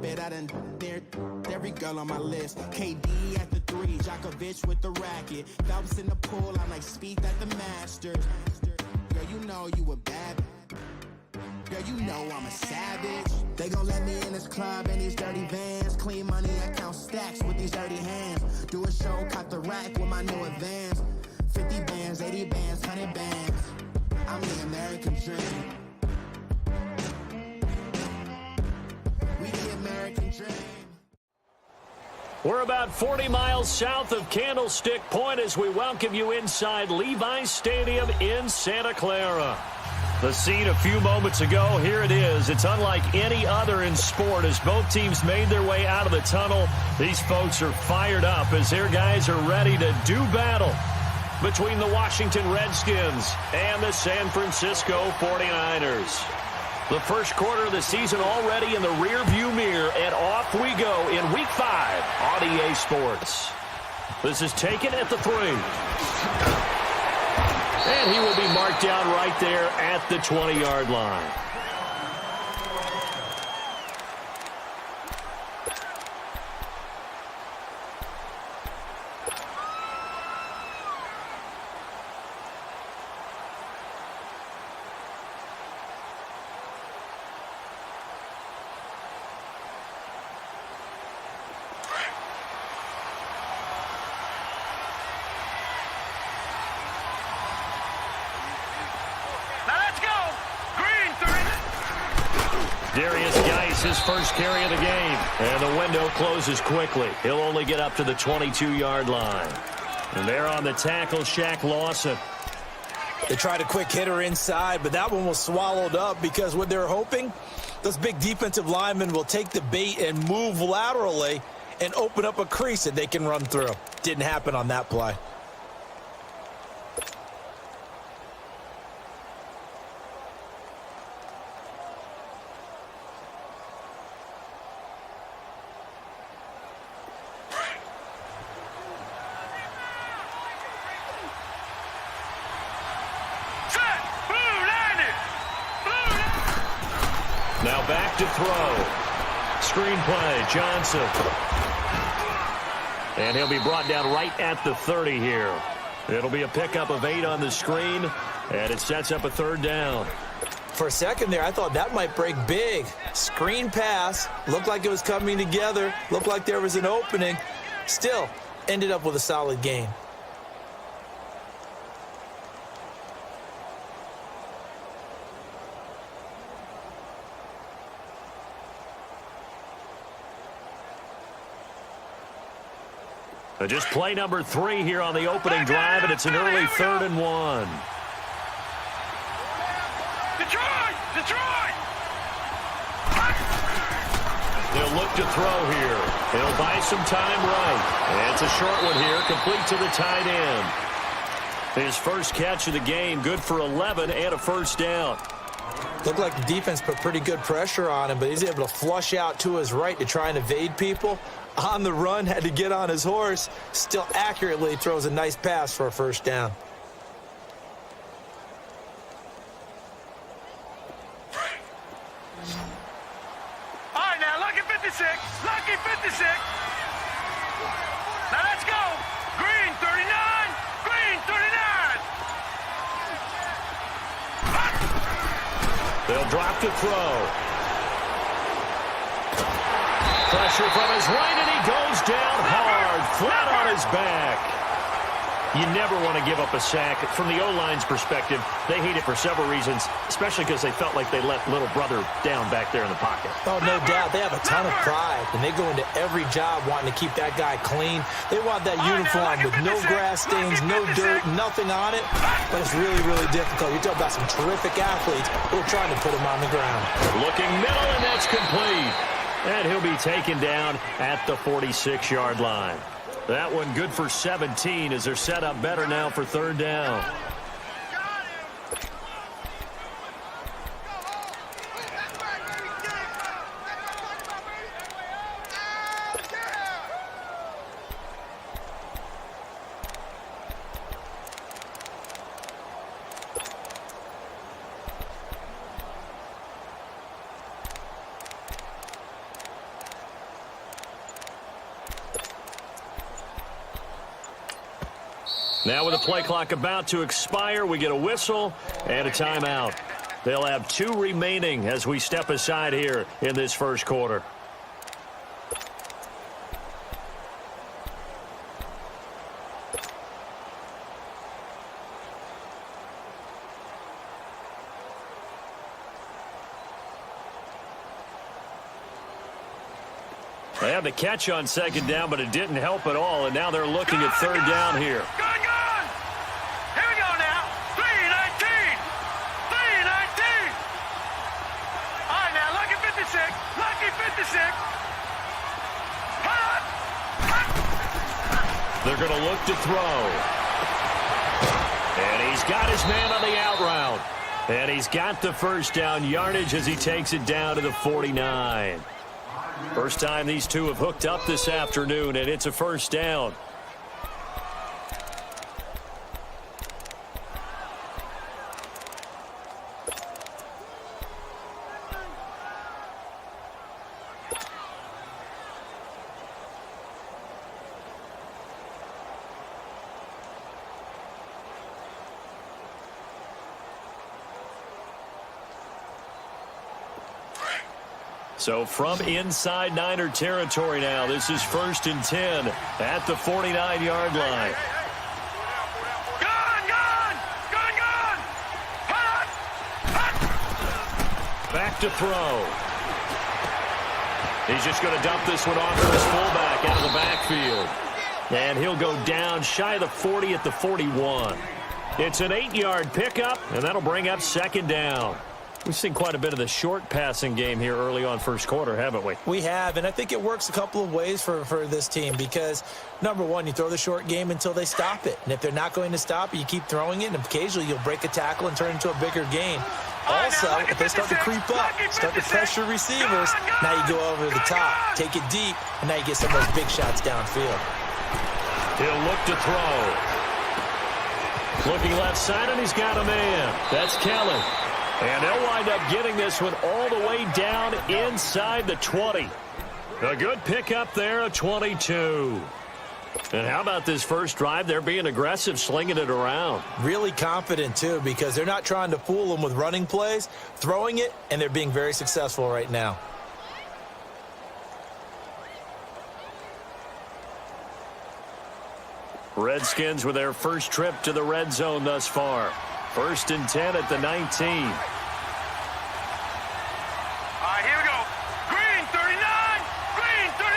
carpet. I done dared every girl on my list. KD at the 3, Djokovic with the racket. Phelps in the pool, I'm like Spieth at the Masters. Girl, you know you a bad. Girl, you know I'm a savage. They gon' let me in this club in these dirty vans. Clean money, I count stacks with these dirty hands. Do a show, cop the rack with my new advance. 50 bands, 80 bands, 100 bands. I'm the American dream. We the American dream. We're about 40 miles south of Candlestick Point as we welcome you inside Levi's Stadium in Santa Clara. The scene a few moments ago, here it is. It's unlike any other in sport as both teams made their way out of the tunnel. These folks are fired up as their guys are ready to do battle between the Washington Redskins and the San Francisco 49ers. The first quarter of the season already in the rearview mirror, and off we go in Week 5 on EA Sports. This is taken at the 3. And he will be marked down right there at the 20-yard line. His first carry of the game, and the window closes quickly. He'll only get up to the 22-yard line. And there on the tackle, Shaq Lawson. They tried a quick hitter inside, but that one was swallowed up because what they're hoping, those big defensive linemen will take the bait and move laterally and open up a crease that they can run through. Didn't happen on that play. Now back to throw. Screenplay, Johnson. And he'll be brought down right at the 30 here. It'll be a pickup of 8 on the screen, and it sets up a 3rd down. For a second there, I thought that might break big. Screen pass, looked like it was coming together, looked like there was an opening. Still, ended up with a solid gain. Just play number 3 here on the opening drive, and it's an early 3rd and 1. Detroit! He'll look to throw here. He'll buy some time right. And it's a short one here, complete to the tight end. His first catch of the game, good for 11 and a first down. Looked like the defense put pretty good pressure on him, but he's able to flush out to his right to try and evade people. On the run, had to get on his horse. Still accurately throws a nice pass for a first down. All right, now, lucky 56. Lucky 56. Now, let's go. Green, 39. Green, 39. They'll drop to throw. Pressure from his right, and he goes down hard, flat on his back. You never want to give up a sack. From the O-line's perspective, they hate it for several reasons, especially because they felt like they let little brother down back there in the pocket. Oh, no doubt. They have a ton of pride, and they go into every job wanting to keep that guy clean. They want that uniform with no grass stains, no dirt, nothing on it. But it's really, really difficult. You talk about some terrific athletes who are trying to put him on the ground. Looking middle, and that's complete. And he'll be taken down at the 46-yard line. That one good for 17 as they're set up better now for 3rd down. Now with the play clock about to expire, we get a whistle and a timeout. They'll have 2 remaining as we step aside here in this first quarter. They had the catch on second down, but it didn't help at all, and now they're looking at third down here. Gone! Here we go now. 3-19. 3-19. All right, now, lucky 56. Lucky 56. Hut! They're going to look to throw. And he's got his man on the out route. And he's got the first down yardage as he takes it down to the 49. First time these two have hooked up this afternoon, and it's a first down. So from inside Niner territory now, this is 1st and 10 at the 49-yard line. Gone! Hut! Back to throw. He's just going to dump this one off to his fullback out of the backfield. And he'll go down shy of the 40 at the 41. It's an 8-yard pickup, and that'll bring up second down. We've seen quite a bit of the short passing game here early on first quarter, haven't we? We have, and I think it works a couple of ways for this team because, number one, you throw the short game until they stop it. And if they're not going to stop it, you keep throwing it, and occasionally you'll break a tackle and turn it into a bigger game. Also, if they start to creep up, start to pressure receivers, now you go over the top, take it deep, and now you get some of those big shots downfield. He'll look to throw. Looking left side, and he's got a man. That's Kelly. And they'll wind up getting this one all the way down inside the 20. A good pickup there, a 22. And how about this first drive? They're being aggressive, slinging it around. Really confident, too, because they're not trying to fool them with running plays, throwing it, and they're being very successful right now. Redskins with their first trip to the red zone thus far. 1st and 10 at the 19. All right, here we go. Green 39. Green 39.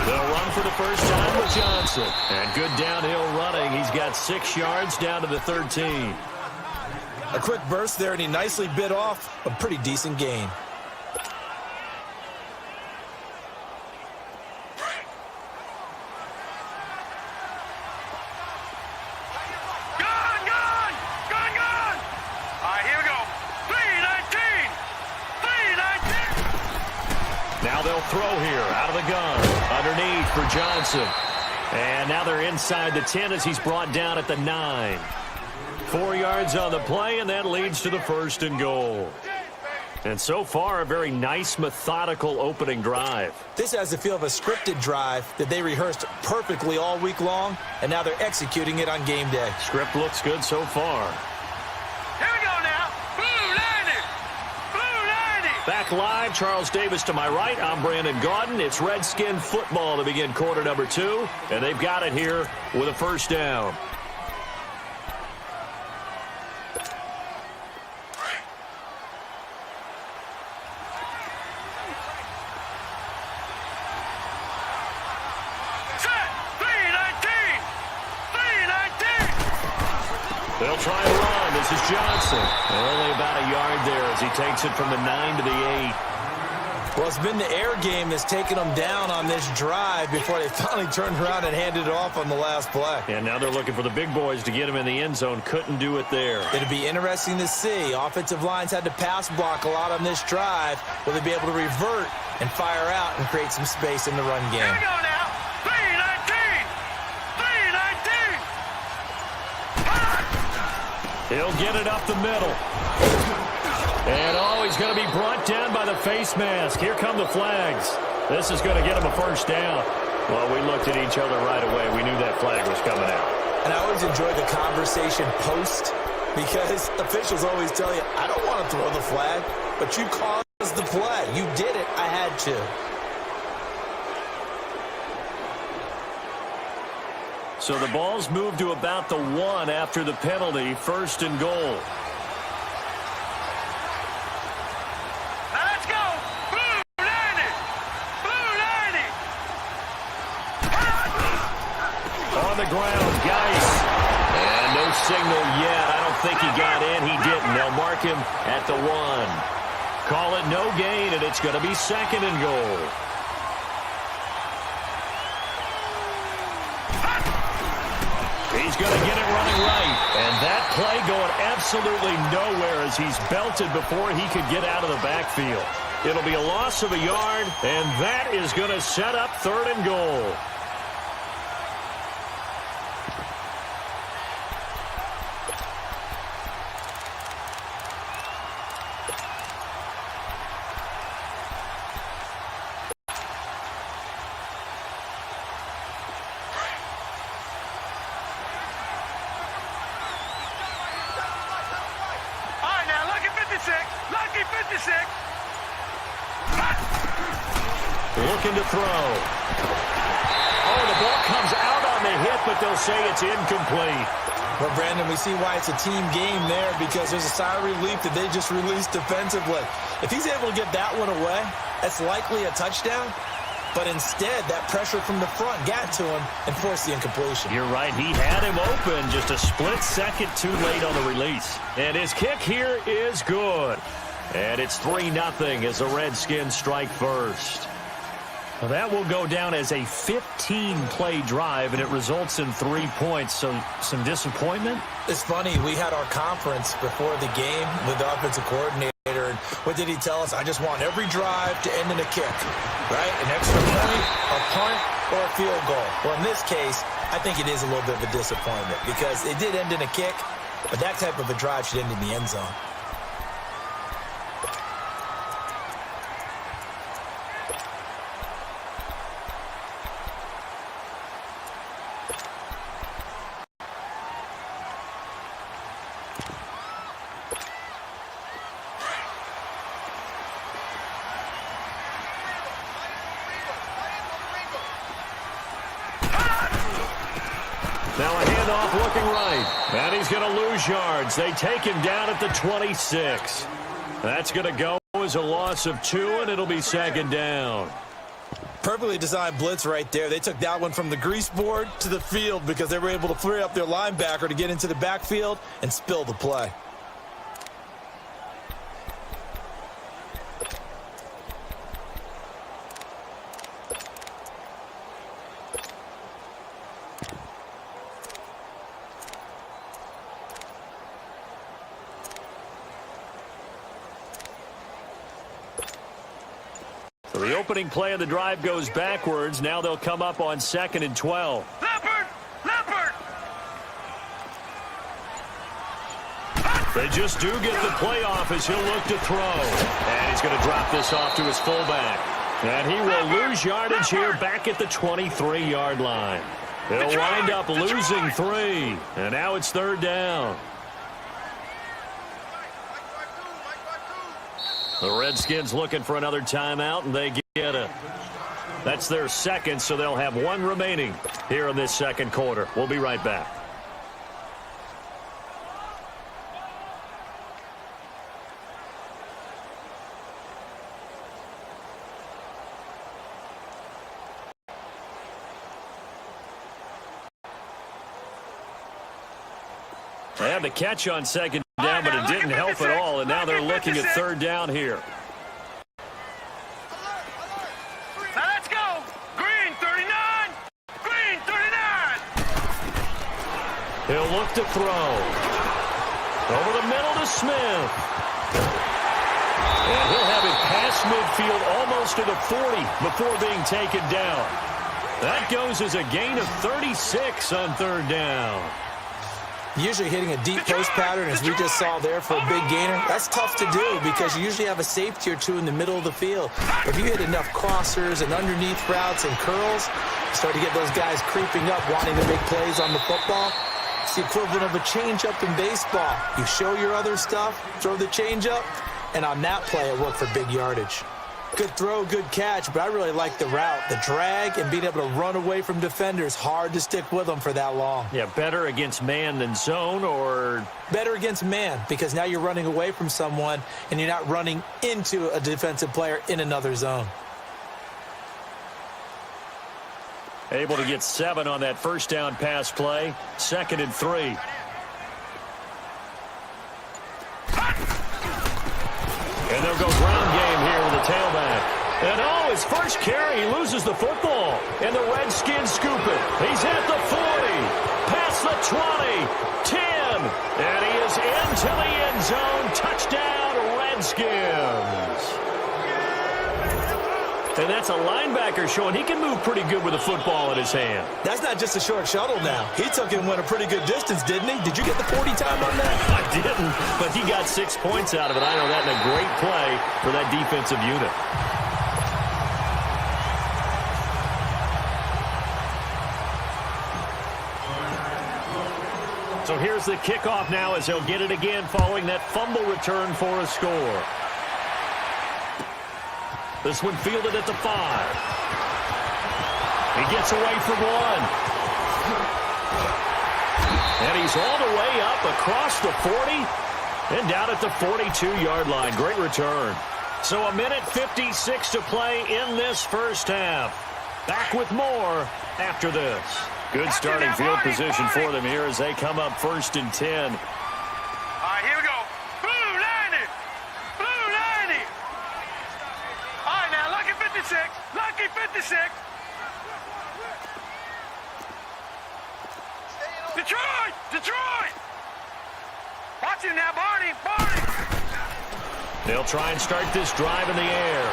They'll run for the first time with Johnson. And good downhill running. He's got 6 yards down to the 13. A quick burst there, and he nicely bit off a pretty decent gain. Throw here out of the gun underneath for Johnson, and now they're inside the 10 as he's brought down at the 9. 4 yards on the play, and that leads to the 1st and goal. And so far, a very nice, methodical opening drive. This has the feel of a scripted drive that they rehearsed perfectly all week long, and now they're executing it on game day. Script looks good so far. Here we go now. Blue 90. Back live, Charles Davis to my right. I'm Brandon Gaudin. It's Redskin football to begin quarter number 2, and they've got it here with a first down. They'll try and run. This is Johnson. And only about a yard there as he takes it from the 9 to the 8. Well, it's been the air game that's taken them down on this drive before they finally turned around and handed it off on the last play. And now they're looking for the big boys to get him in the end zone. Couldn't do it there. It'd be interesting to see. Offensive lines had to pass block a lot on this drive. Will they be able to revert and fire out and create some space in the run game? Here we go now. 3-19. 3-19. He'll get it up the middle. And he's going to be brought down by the face mask. Here come the flags. This is going to get him a first down. Well, we looked at each other right away. We knew that flag was coming out. And I always enjoy the conversation post because officials always tell you, I don't want to throw the flag, but you caused the play. You did it. I had to. So the ball's moved to about the 1 after the penalty, 1st and goal. Let's go! Blue 90! Blue 90! On the ground, Geis. And no signal yet. I don't think he got in. He didn't. They'll mark him at the 1. Call it no gain, and it's going to be 2nd and goal. He's going to get it running right. And that play going absolutely nowhere as he's belted before he could get out of the backfield. It'll be a loss of a yard, and that is going to set up 3rd and goal. Lucky 56. Looking to throw. Oh, the ball comes out on the hit, but they'll say it's incomplete. Well, Brandon, we see why it's a team game there because there's a sigh of relief that they just released defensively. If he's able to get that one away, that's likely a touchdown. But instead, that pressure from the front got to him and forced the incompletion. You're right. He had him open just a split second too late on the release. And his kick here is good. And it's 3-0 as the Redskins strike first. Well, that will go down as a 15-play drive, and it results in 3 points. So some disappointment? It's funny. We had our conference before the game with the offensive coordinator. And what did he tell us? I just want every drive to end in a kick, right? An extra point, a punt, or a field goal. Well, in this case, I think it is a little bit of a disappointment because it did end in a kick, but that type of a drive should end in the end zone. Now a handoff looking right. And he's going to lose yards. They take him down at the 26. That's going to go as a loss of 2, and it'll be 2nd down. Perfectly designed blitz right there. They took that one from the grease board to the field because they were able to free up their linebacker to get into the backfield and spill the play. So the opening play of the drive goes backwards. Now they'll come up on 2nd and 12. Leopard! Leopard! They just do get the play off as he'll look to throw. And he's going to drop this off to his fullback. And he will lose yardage here back at the 23-yard line. They'll wind up losing 3. And now it's 3rd down. The Redskins looking for another timeout, and they get it. That's their 2nd, so they'll have 1 remaining here in this 2nd quarter. We'll be right back. They had the catch on 2nd down, but it didn't help at all, and now they're looking at 3rd down here. Now let's go! Green 39! Green 39! He'll look to throw. Over the middle to Smith. And he'll have it past midfield almost to the 40 before being taken down. That goes as a gain of 36 on 3rd down. Usually hitting a deep post pattern, as we just saw there for a big gainer, that's tough to do because you usually have a safety or two in the middle of the field. But if you hit enough crossers and underneath routes and curls, you start to get those guys creeping up, wanting to make plays on the football. It's the equivalent of a changeup in baseball. You show your other stuff, throw the changeup, and on that play, it worked for big yardage. Good throw, good catch, but I really like the route, the drag, and being able to run away from defenders. Hard to stick with them for that long. Yeah, better against man than zone, or? Better against man, because now you're running away from someone, and you're not running into a defensive player in another zone. Able to get 7 on that first down pass play. 2nd and 3. And they'll go ground game here with a tailback. And his first carry, he loses the football. And the Redskins scoop it. He's at the 40, past the 20, 10. And he is into the end zone. Touchdown, Redskins. And that's a linebacker showing he can move pretty good with the football in his hand. That's not just a short shuttle now. He took it and went a pretty good distance, didn't he? Did you get the 40 time on that? I didn't, but he got 6 points out of it. I know that in a great play for that defensive unit. So here's the kickoff now as he'll get it again following that fumble return for a score. This one fielded at the 5. He gets away from 1. And he's all the way up across the 40 and down at the 42-yard line. Great return. So 1:56 to play in this first half. Back with more after this. Good starting field position for them here as they come up 1st and 10. All right, here we go. Blue 90. Blue 90. All right, now, lucky 56. Lucky 56. Detroit! Detroit! Watch him now, Barney. Barney! They'll try and start this drive in the air.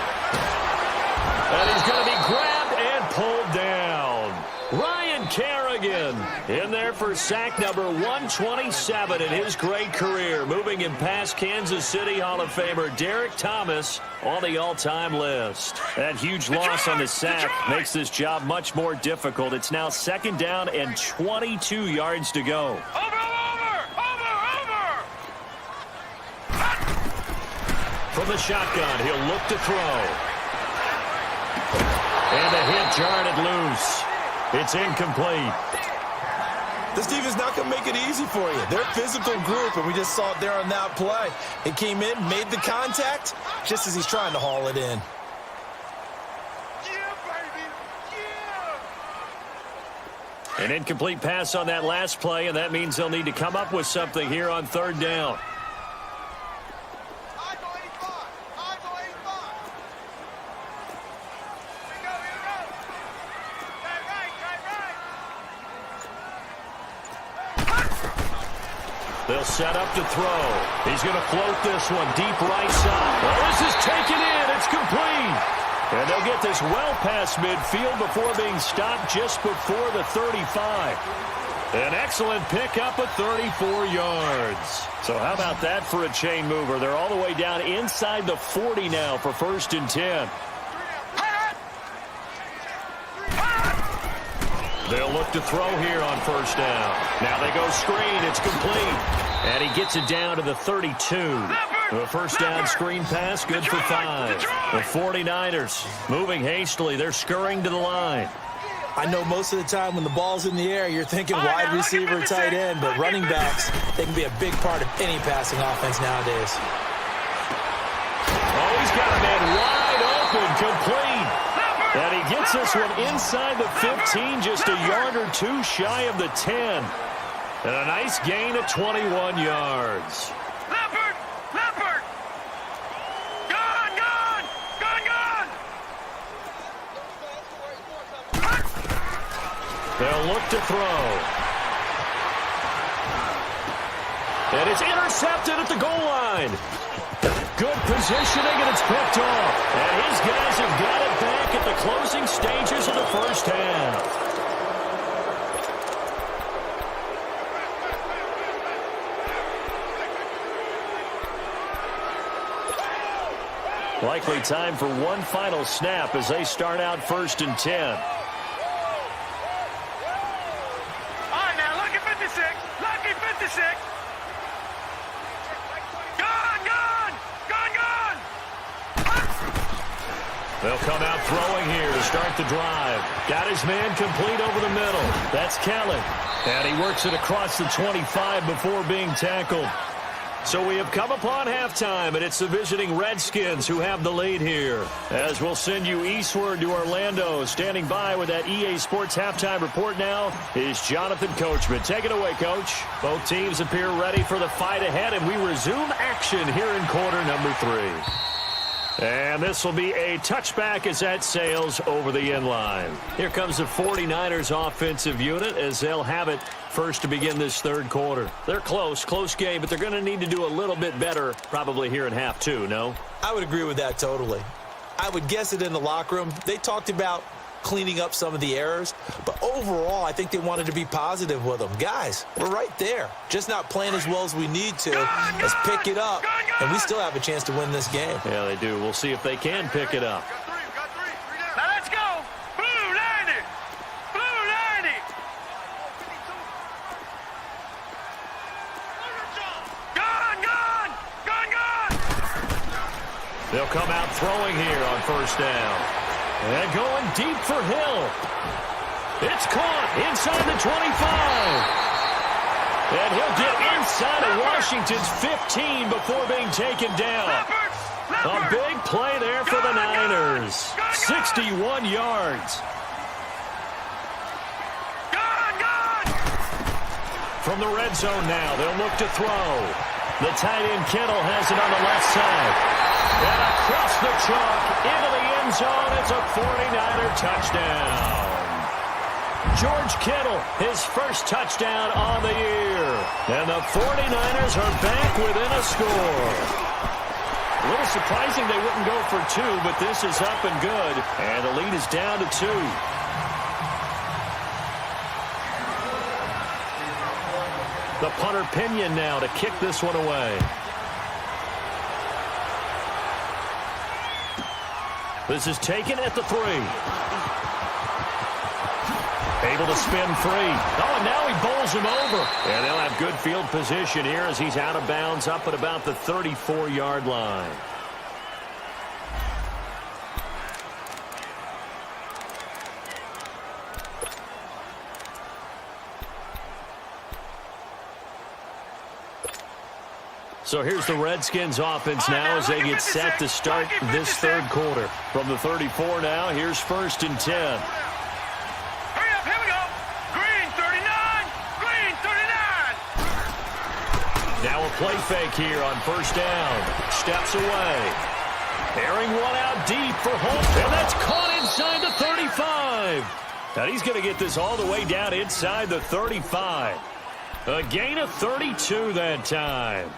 And he's going to be grabbed and pulled down. Ryan Kerrigan in there for sack number 127 in his great career, moving him past Kansas City Hall of Famer Derek Thomas on the all-time list. That huge loss on the sack makes this job much more difficult. It's now 2nd down and 22 yards to go. Over! From the shotgun, he'll look to throw. And a hit jarred it loose. It's incomplete. This defense not going to make it easy for you. They're a physical group, and we just saw it there on that play. It came in, made the contact, just as he's trying to haul it in. Yeah, baby! Yeah! An incomplete pass on that last play, and that means they'll need to come up with something here on 3rd down. They'll set up to throw. He's going to float this one deep right side. Oh, this is taken in. It's complete. And they'll get this well past midfield before being stopped just before the 35. An excellent pickup of 34 yards. So how about that for a chain mover? They're all the way down inside the 40 now for 1st and 10. They'll look to throw here on 1st down. Now they go screen. It's complete. And he gets it down to the 32. The 1st down screen pass, good for 5. The 49ers moving hastily. They're scurrying to the line. I know most of the time when the ball's in the air, you're thinking wide receiver, tight end, but running backs, they can be a big part of any passing offense nowadays. Oh, he's got a man wide open, complete. And he gets this one inside the 15, just a yard or two shy of the 10. And a nice gain of 21 yards. Leopard! Leopard! Gone! Gone! Gone! Gone! They'll look to throw. And it's intercepted at the goal line. Good positioning, and it's picked off. And his guys have got it back at the closing stages of the 1st half. Likely time for one final snap as they start out 1st and 10. All right, now, lucky 56. Lucky 56. Gone, gone. Gone, gone. They'll come out throwing here to start the drive. Got his man complete over the middle. That's Kelly. And he works it across the 25 before being tackled. So we have come upon halftime, and it's the visiting Redskins who have the lead here. As we'll send you eastward to Orlando. Standing by with that EA Sports halftime report now is Jonathan Coachman. Take it away, Coach. Both teams appear ready for the fight ahead, and we resume action here in quarter number 3. And this will be a touchback as that sails over the inline. Here comes the 49ers offensive unit as they'll have it first to begin this third quarter. They're close game, but they're going to need to do a little bit better probably here in half 2, no? I would agree with that totally. I would guess it in the locker room. They talked about cleaning up some of the errors, but overall I think they wanted to be positive with them. Guys, we're right there. Just not playing as well as we need to. Let's pick it up, and we still have a chance to win this game. Yeah, they do. We'll see if they can pick it up. Now let's go. Blue 90. Blue 90. Gone, gone. Gone, gone. They'll come out throwing here on 1st down. And going deep for Hill. It's caught inside the 25. And he'll get inside of Washington's 15 before being taken down. A big play there for the Niners. 61 yards. From the red zone now, they'll look to throw. The tight end Kittle has it on the left side. And across the chalk into the end zone, it's a 49er touchdown. George Kittle, his first touchdown on the year. And the 49ers are back within a score. A little surprising they wouldn't go for 2, but this is up and good. And the lead is down to 2. The punter Pinion now to kick this one away. This is taken at the 3. Able to spin free. Oh, and now he bowls him over. And they'll have good field position here as he's out of bounds up at about the 34-yard line. So here's the Redskins offense now as they get set to start this third quarter. From the 34 now, here's 1st and 10. Hurry up, here we go. Green 39. Green 39. Now a play fake here on 1st down. Steps away. Airing one out deep for Holt. And that's caught inside the 35. Now he's going to get this all the way down inside the 35. A gain of 32 that time.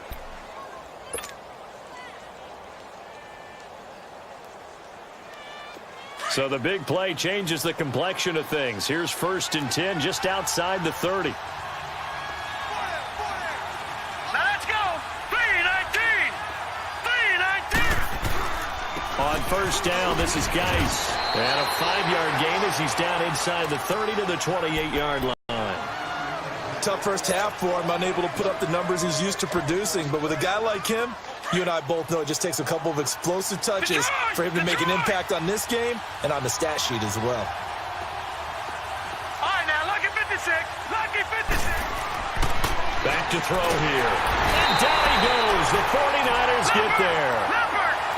So the big play changes the complexion of things. Here's 1st and 10 just outside the 30. Now let's go. 3-19. 3-19. On 1st down, this is Geis. And a 5-yard gain as he's down inside the 30 to the 28-yard line. Tough first half for him, unable to put up the numbers he's used to producing. But with a guy like him, you and I both know it just takes a couple of explosive touches for him to make an impact on this game and on the stat sheet as well. All right, now, lucky 56. Lucky 56. Back to throw here. And down he goes. The 49ers get there.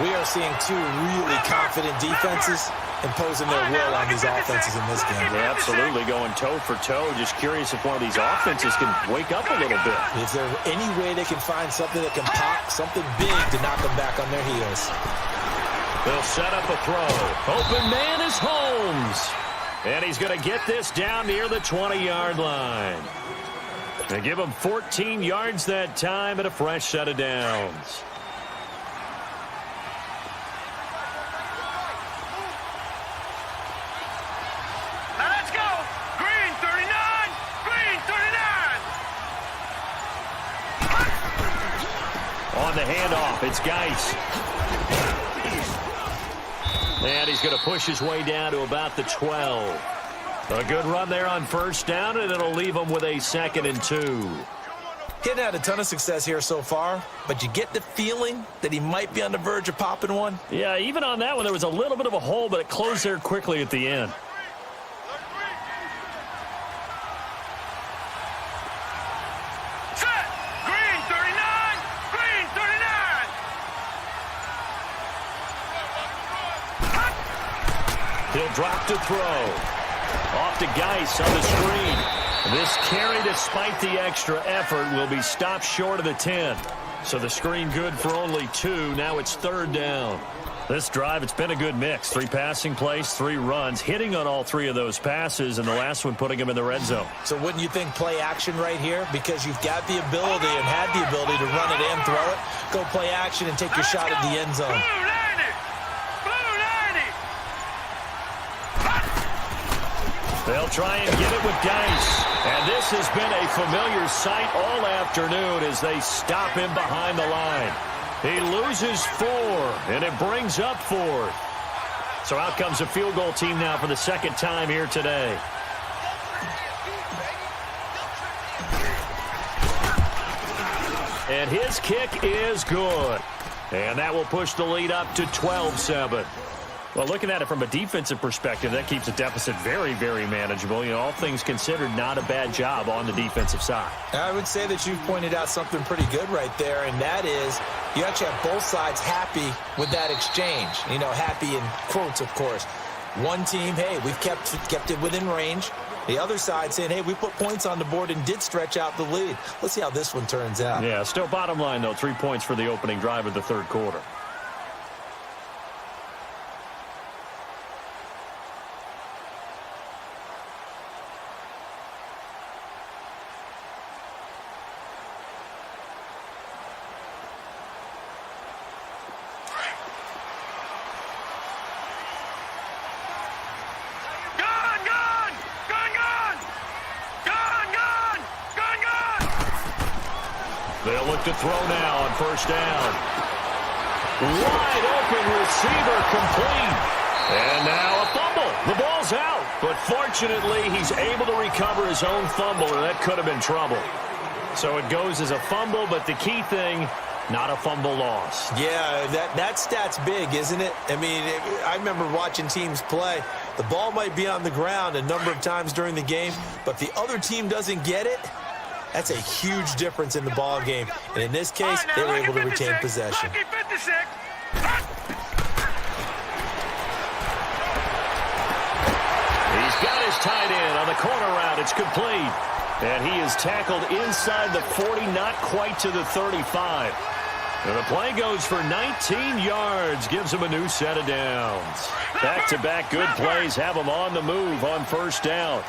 We are seeing two really confident defenses imposing their will on these offenses in this game. They're absolutely going toe for toe. Just curious if one of these offenses can wake up a little bit. Is there any way they can find something that can pop, something big to knock them back on their heels? They'll set up a throw. Open man is Holmes. And he's going to get this down near the 20-yard line. They give him 14 yards that time and a fresh set of downs. On the handoff, it's Geis. And he's going to push his way down to about the 12. A good run there on first down, and it'll leave him with a 2nd and 2. Getting had a ton of success here so far, but you get the feeling that he might be on the verge of popping one. Yeah, even on that one, there was a little bit of a hole, but it closed there quickly at the end. Set! Green 39! Green 39! He'll drop to throw. Off to Geis on the screen. This carry, despite the extra effort, will be stopped short of the 10. So the screen good for only 2. Now it's 3rd down. This drive, it's been a good mix. 3 passing plays, 3 runs, hitting on all 3 of those passes, and the last one putting him in the red zone. So wouldn't you think play action right here? Because you've got the ability and had the ability to run it and throw it. Go play action and take your shot at the end zone. They'll try and get it with Geis. And this has been a familiar sight all afternoon as they stop him behind the line. He loses 4, and it brings up 4th. So out comes a field goal team now for the 2nd time here today. And his kick is good. And that will push the lead up to 12-7. Well, looking at it from a defensive perspective, that keeps the deficit very, very manageable. You know, all things considered, not a bad job on the defensive side. I would say that you've pointed out something pretty good right there, and that is you actually have both sides happy with that exchange. You know, happy in quotes, of course. One team, hey, we've kept it within range. The other side saying, hey, we put points on the board and did stretch out the lead. Let's see how this one turns out. Yeah, still bottom line, though, 3 points for the opening drive of the 3rd quarter. They'll look to throw now on first down. Wide open receiver complete. And now a fumble. The ball's out. But fortunately, he's able to recover his own fumble, or that could have been trouble. So it goes as a fumble, but the key thing, not a fumble loss. Yeah, that stat's big, isn't it? I mean, I remember watching teams play. The ball might be on the ground a number of times during the game, but if the other team doesn't get it, that's a huge difference in the ball game. And in this case, they were able to retain possession. He's got his tight end on the corner route. It's complete. And he is tackled inside the 40, not quite to the 35. And the play goes for 19 yards, gives him a new set of downs. Back-to-back good plays have him on the move on first down.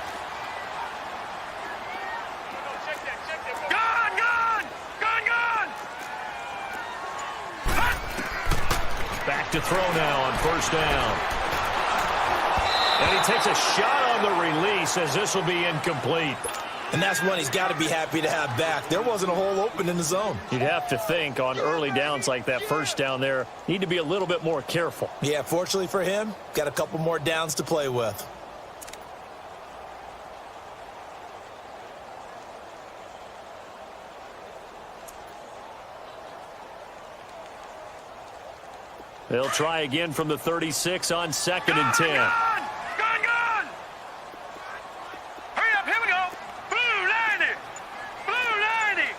Back to throw now on first down. And he takes a shot on the release as this will be incomplete. And that's one he's got to be happy to have back. There wasn't a hole open in the zone. You'd have to think on early downs like that first down there, need to be a little bit more careful. Yeah, fortunately for him, got a couple more downs to play with. They'll try again from the 36 on 2nd and 10. Gun! Hurry up, here we go! Blue 90! Blue 90!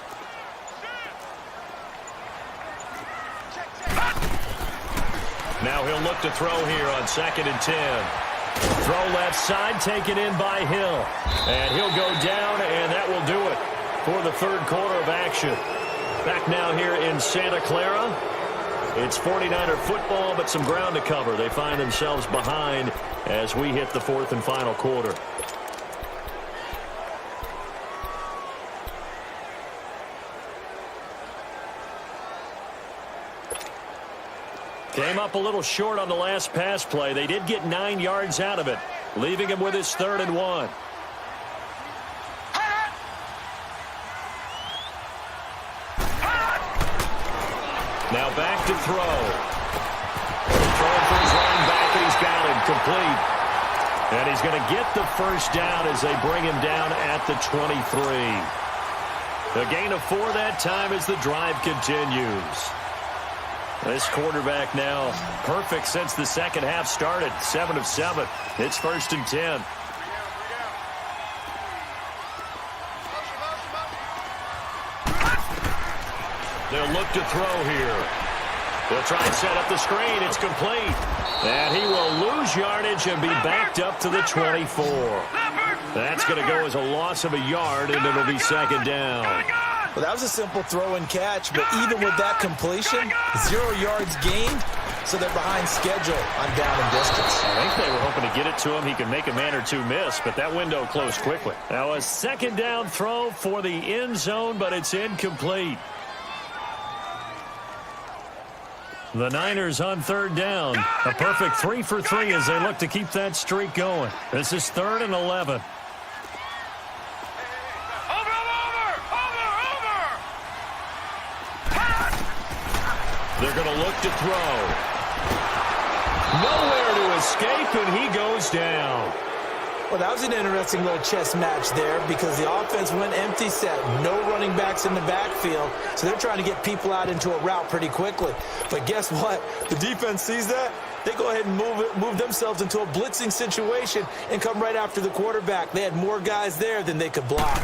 Now he'll look to throw here on 2nd and 10. Throw left side, taken in by Hill. And he'll go down, and that will do it for the 3rd quarter of action. Back now here in Santa Clara. It's 49er football, but some ground to cover. They find themselves behind as we hit the 4th and final quarter. Came up a little short on the last pass play. They did get 9 yards out of it, leaving him with his 3rd and 1. Now back to throw. Throwing for his running back, and he's complete. And he's going to get the first down as they bring him down at the 23. A gain of 4 that time as the drive continues. This quarterback now perfect since the second half started. 7 of 7. It's 1st and 10. They'll look to throw here. They'll try and set up the screen. It's complete. And he will lose yardage and be backed up to the 24. That's going to go as a loss of a yard, and it'll be 2nd down. Well, that was a simple throw and catch, but even with that completion, 0 yards gained, so they're behind schedule on down and distance. I think they were hoping to get it to him. He could make a man or two miss, but that window closed quickly. Now a 2nd down throw for the end zone, but it's incomplete. The Niners on 3rd down. A perfect 3 for 3 as they look to keep that streak going. This is 3rd and 11. They're going to look to throw. Nowhere to escape, and he goes down. Well, that was an interesting little chess match there because the offense went empty set. No running backs in the backfield, so they're trying to get people out into a route pretty quickly. But guess what? The defense sees that. They go ahead and move themselves into a blitzing situation and come right after the quarterback. They had more guys there than they could block.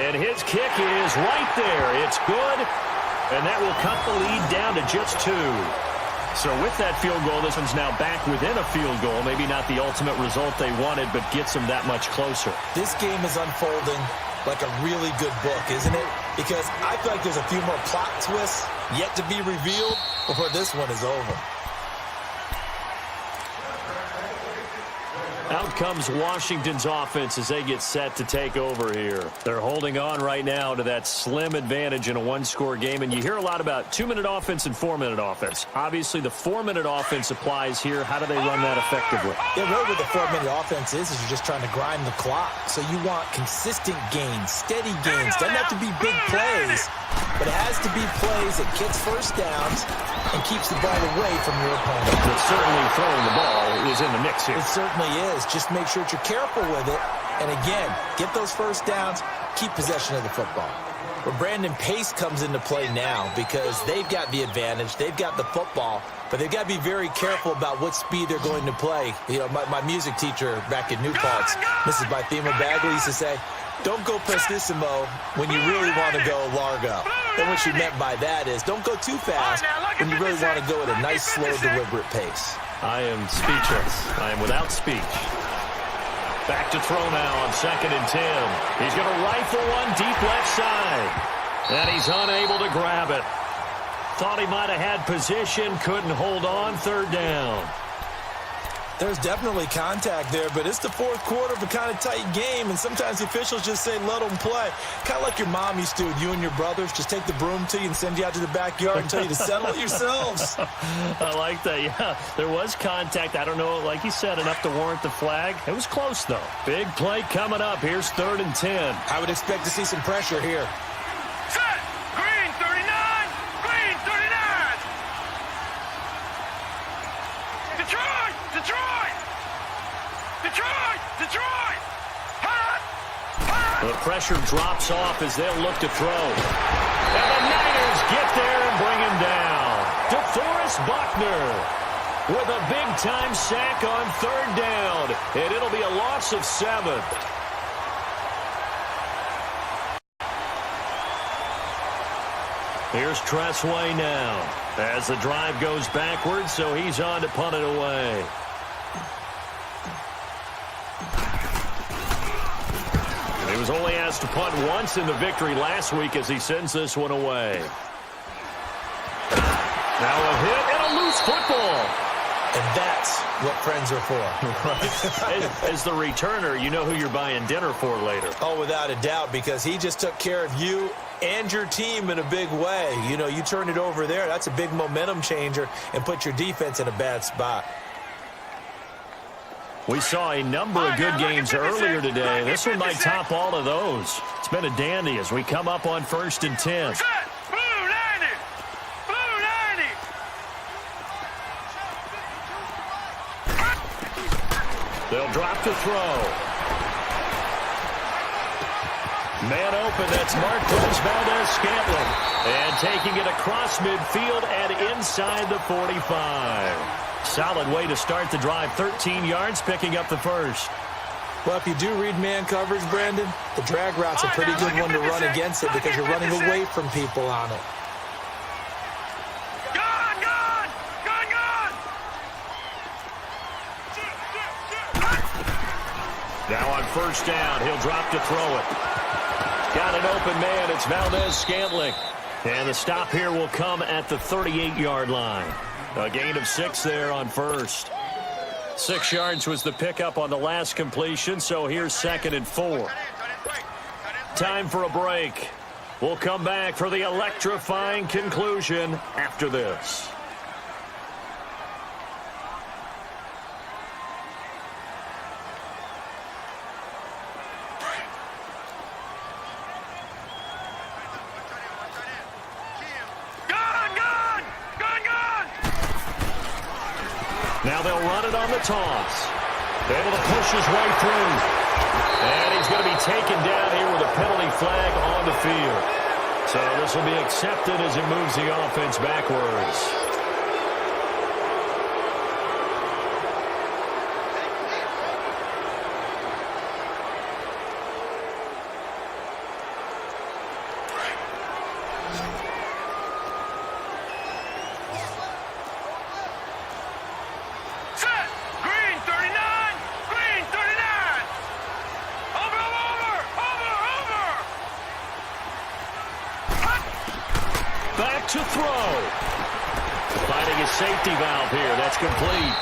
And his kick is right there. It's good, and that will cut the lead down to just 2. So with that field goal, this one's now back within a field goal. Maybe not the ultimate result they wanted, but gets them that much closer. This game is unfolding like a really good book, isn't it? Because I feel like there's a few more plot twists yet to be revealed before this one is over. Out comes Washington's offense as they get set to take over here. They're holding on right now to that slim advantage in a 1-score game, and you hear a lot about 2-minute offense and 4-minute offense. Obviously, the 4-minute offense applies here. How do they run that effectively? Yeah, really what the 4-minute offense is you're just trying to grind the clock. So you want consistent gains, steady gains. Doesn't have to be big plays, but it has to be plays that gets first downs and keeps the ball away from your opponent. But certainly throwing the ball is in the mix here. It certainly is. Just make sure that you're careful with it. And again, get those first downs, keep possession of the football. But Brandon Pace comes into play now because they've got the advantage. They've got the football, but they've got to be very careful about what speed they're going to play. You know, my music teacher back in New Paltz, Mrs. Bythema Bagley, used to say, don't go prestissimo when you really want to go largo. And what she meant by that is don't go too fast when you really want to go at a nice, slow, deliberate pace. I am speechless. I am without speech. Back to throw now on 2nd and 10. He's going to rifle one deep left side. And he's unable to grab it. Thought he might have had position, couldn't hold on. 3rd down. There's definitely contact there, but it's the 4th quarter of a kind of tight game, and sometimes the officials just say, let them play. Kind of like your mom used to with you and your brothers. Just take the broom to you and send you out to the backyard and tell you to settle it yourselves. I like that, yeah. There was contact. I don't know, like you said, enough to warrant the flag. It was close, though. Big play coming up. Here's 3rd and 10. I would expect to see some pressure here. Set! Green 39! Green 39! Detroit! Detroit! Detroit! Detroit! Hot! Hot! The pressure drops off as they'll look to throw. And the Niners get there and bring him down. DeForest Buckner with a big-time sack on 3rd down. And it'll be a loss of 7. Here's Tressway now as the drive goes backwards, so he's on to punt it away. He was only asked to punt once in the victory last week as he sends this one away. Now a hit and a loose football. And that's what friends are for. Right. As the returner, you know who you're buying dinner for later. Oh, without a doubt, because he just took care of you and your team in a big way. You know, you turn it over there, that's a big momentum changer and put your defense in a bad spot. We saw a number of good games earlier today. This one might top all of those. It's been a dandy as we come up on 1st and 10. Blue 90! Blue 90! They'll drop to throw. Man open, that's Marquez Valdez-Scantling. And taking it across midfield and inside the 45. Solid way to start the drive. 13 yards, picking up the first. Well, if you do read man coverage, Brandon, the drag route's a pretty good one to run against it because you're running away from people on it. Now on first down, he'll drop to throw it. Got an open man. It's Valdez-Scantling. And the stop here will come at the 38-yard line. A gain of 6 there on first. 6 yards was the pickup on the last completion, so here's 2nd and 4. Time for a break. We'll come back for the electrifying conclusion after this. Now they'll run it on the toss. Able to push his way through. And he's going to be taken down here with a penalty flag on the field. So this will be accepted as it moves the offense backwards. To throw. Finding his safety valve here. That's complete.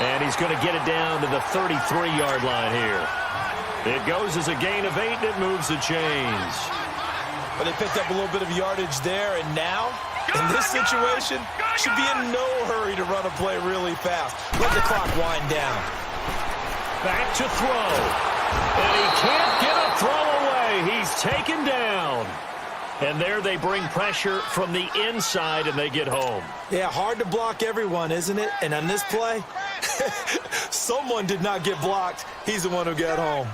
And he's going to get it down to the 33-yard line here. It goes as a gain of 8, and it moves the chains. But they picked up a little bit of yardage there, and now, in this situation, should be in no hurry to run a play really fast. Let the clock wind down. Back to throw. And he can't get a throw away. He's taken down. And there they bring pressure from the inside, and they get home. Yeah, hard to block everyone, isn't it? And on this play, someone did not get blocked. He's the one who got home.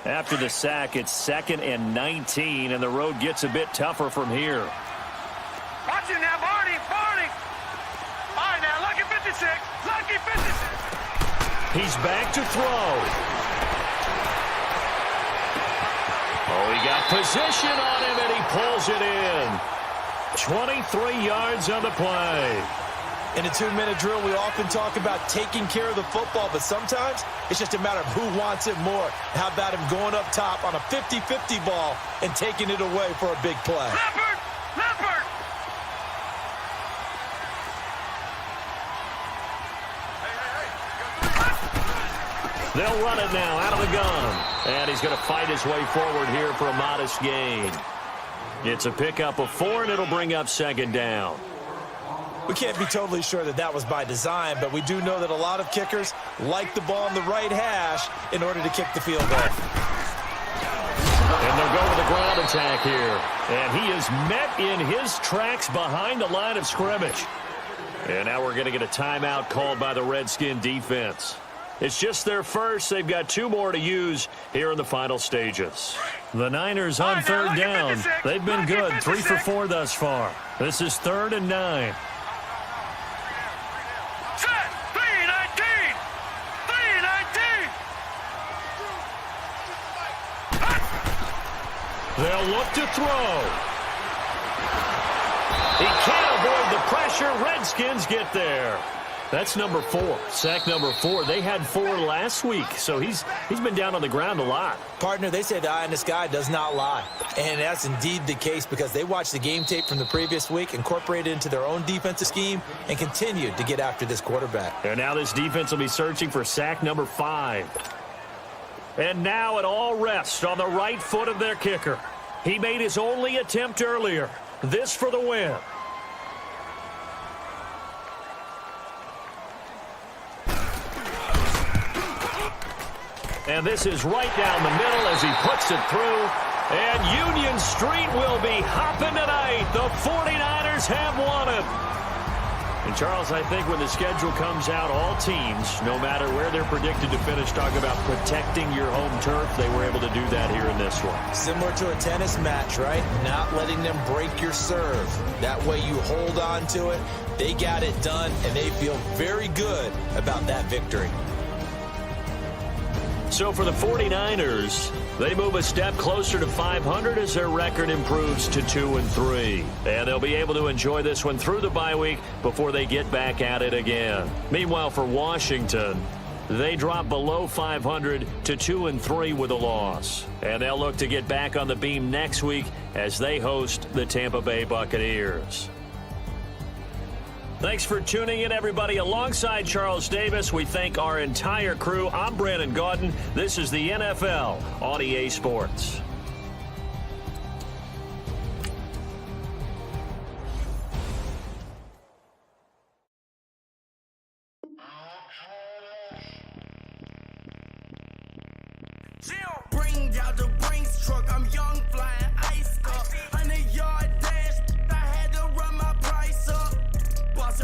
After the sack, it's 2nd and 19, and the road gets a bit tougher from here. Watch it now, Barney. All right, now, lucky 56. Lucky 56. He's back to throw. Oh, he got position on him, and he pulls it in. 23 yards on the play. In a 2-minute drill, we often talk about taking care of the football, but sometimes it's just a matter of who wants it more. How about him going up top on a 50-50 ball and taking it away for a big play? Leopard! They'll run it now out of the gun. And he's going to fight his way forward here for a modest gain. It's a pickup of 4, and it'll bring up 2nd down. We can't be totally sure that that was by design, but we do know that a lot of kickers like the ball in the right hash in order to kick the field goal. And they'll go with a ground attack here. And he is met in his tracks behind the line of scrimmage. And now we're going to get a timeout called by the Redskin defense. It's just their first. They've got 2 more to use here in the final stages. The Niners on 3rd down. They've been good. 3 for 4 thus far. This is 3rd and 9. Set! 3-19! 3-19! They'll look to throw. He can't avoid the pressure. Redskins get there. That's number 4. Sack number 4. They had 4 last week, so he's been down on the ground a lot. Partner, they say the eye in the sky does not lie. And that's indeed the case because they watched the game tape from the previous week, incorporated it into their own defensive scheme, and continued to get after this quarterback. And now this defense will be searching for sack number 5. And now it all rests on the right foot of their kicker. He made his only attempt earlier. This for the win. And this is right down the middle as he puts it through. And Union Street will be hopping tonight. The 49ers 49ers have won it. And, Charles, I think when the schedule comes out, all teams, no matter where they're predicted to finish, talk about protecting your home turf. They were able to do that here in this one. Similar to a tennis match, right? Not letting them break your serve. That way you hold on to it. They got it done, and they feel very good about that victory. So for the 49ers, they move a step closer to 500 as their record improves to 2-3. And they'll be able to enjoy this one through the bye week before they get back at it again. Meanwhile, for Washington, they drop below 500 to 2-3 with a loss. And they'll look to get back on the beam next week as they host the Tampa Bay Buccaneers. Thanks for tuning in, everybody. Alongside Charles Davis, we thank our entire crew. I'm Brandon Gaudin. This is the NFL on EA Sports. Zero.